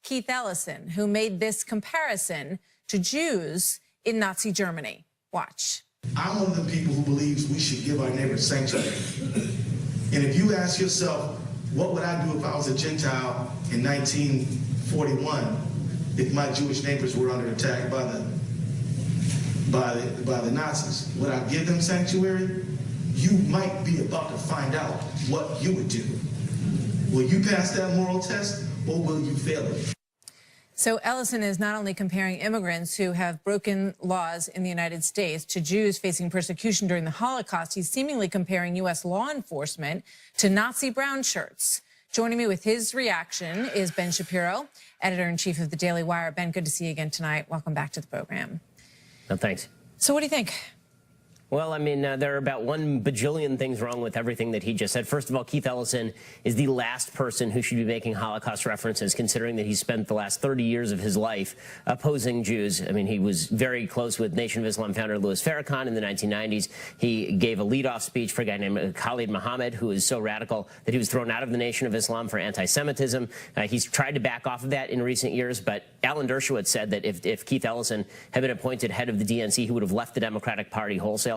Keith Ellison, who made this comparison to Jews in Nazi Germany. Watch. I'm one of the people who believes we should give our neighbors sanctuary. And if you ask yourself, what would I do if I was a Gentile in 1941 if my Jewish neighbors were under attack by the Nazis? Would I give them sanctuary? You might be about to find out what you would do. Will you pass that moral test, or will you fail it? So Ellison is not only comparing immigrants who have broken laws in the United States to Jews facing persecution during the Holocaust, he's seemingly comparing U.S. law enforcement to Nazi brown shirts. Joining me with his reaction is Ben Shapiro, editor-in-chief of the Daily Wire. Ben, good to see you again tonight. Welcome back to the program. No, thanks. So what do you think? Well, I mean, there are about 1 bajillion things wrong with everything that he just said. First of all, Keith Ellison is the last person who should be making Holocaust references, considering that he spent the last 30 years of his life opposing Jews. I mean, he was very close with Nation of Islam founder Louis Farrakhan in the 1990s. He gave a leadoff speech for a guy named Khalid Mohammed, who is so radical that he was thrown out of the Nation of Islam for anti-Semitism. He's tried to back off of that in recent years, but Alan Dershowitz said that if Keith Ellison had been appointed head of the DNC, he would have left the Democratic Party wholesale.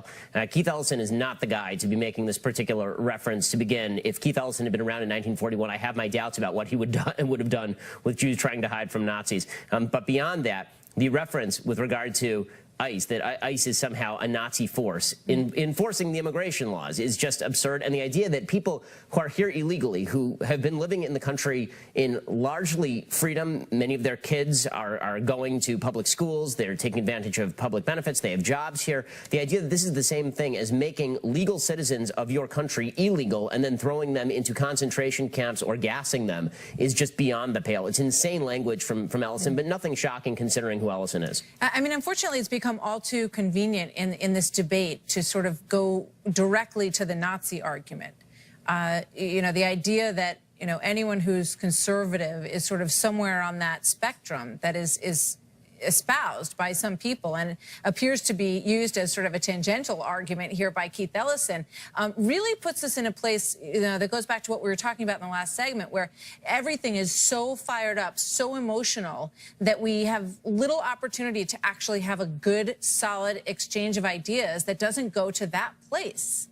Keith Ellison is not the guy to be making this particular reference to begin. If Keith Ellison had been around in 1941, I have my doubts about what he would have done with Jews trying to hide from Nazis. But beyond that, the reference with regard to ICE, that ICE is somehow a Nazi force in enforcing the immigration laws, is just absurd. And the idea that people who are here illegally, who have been living in the country in largely freedom, many of their kids are going to public schools, they're taking advantage of public benefits, they have jobs here. The idea that this is the same thing as making legal citizens of your country illegal and then throwing them into concentration camps or gassing them is just beyond the pale. It's insane language from Ellison, but nothing shocking considering who Ellison is. I mean, unfortunately, it's become all too convenient in this debate to sort of go directly to the Nazi argument. You know, the idea that, you know, anyone who's conservative is sort of somewhere on that spectrum that is espoused by some people and appears to be used as sort of a tangential argument here by Keith Ellison, really puts us in a place, you know, that goes back to what we were talking about in the last segment, where everything is so fired up, so emotional, that we have little opportunity to actually have a good, solid exchange of ideas that doesn't go to that place.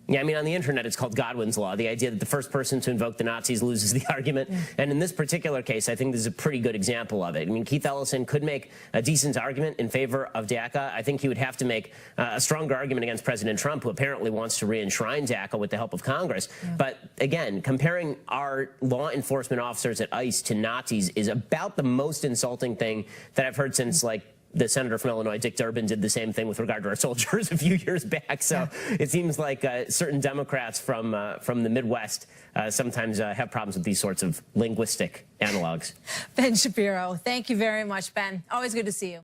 Yeah, I mean, on the internet, it's called Godwin's Law, the idea that the first person to invoke the Nazis loses the argument. And in this particular case, I think this is a pretty good example of it. I mean, Keith Ellison could make a decent argument in favor of DACA. I think he would have to make a stronger argument against President Trump, who apparently wants to re-enshrine DACA with the help of Congress. But again, comparing our law enforcement officers at ICE to Nazis is about the most insulting thing that I've heard since, like, the senator from Illinois, Dick Durbin, did the same thing with regard to our soldiers a few years back. So it seems like certain Democrats from the Midwest sometimes have problems with these sorts of linguistic analogs. Ben Shapiro, thank you very much, Ben. Always good to see you.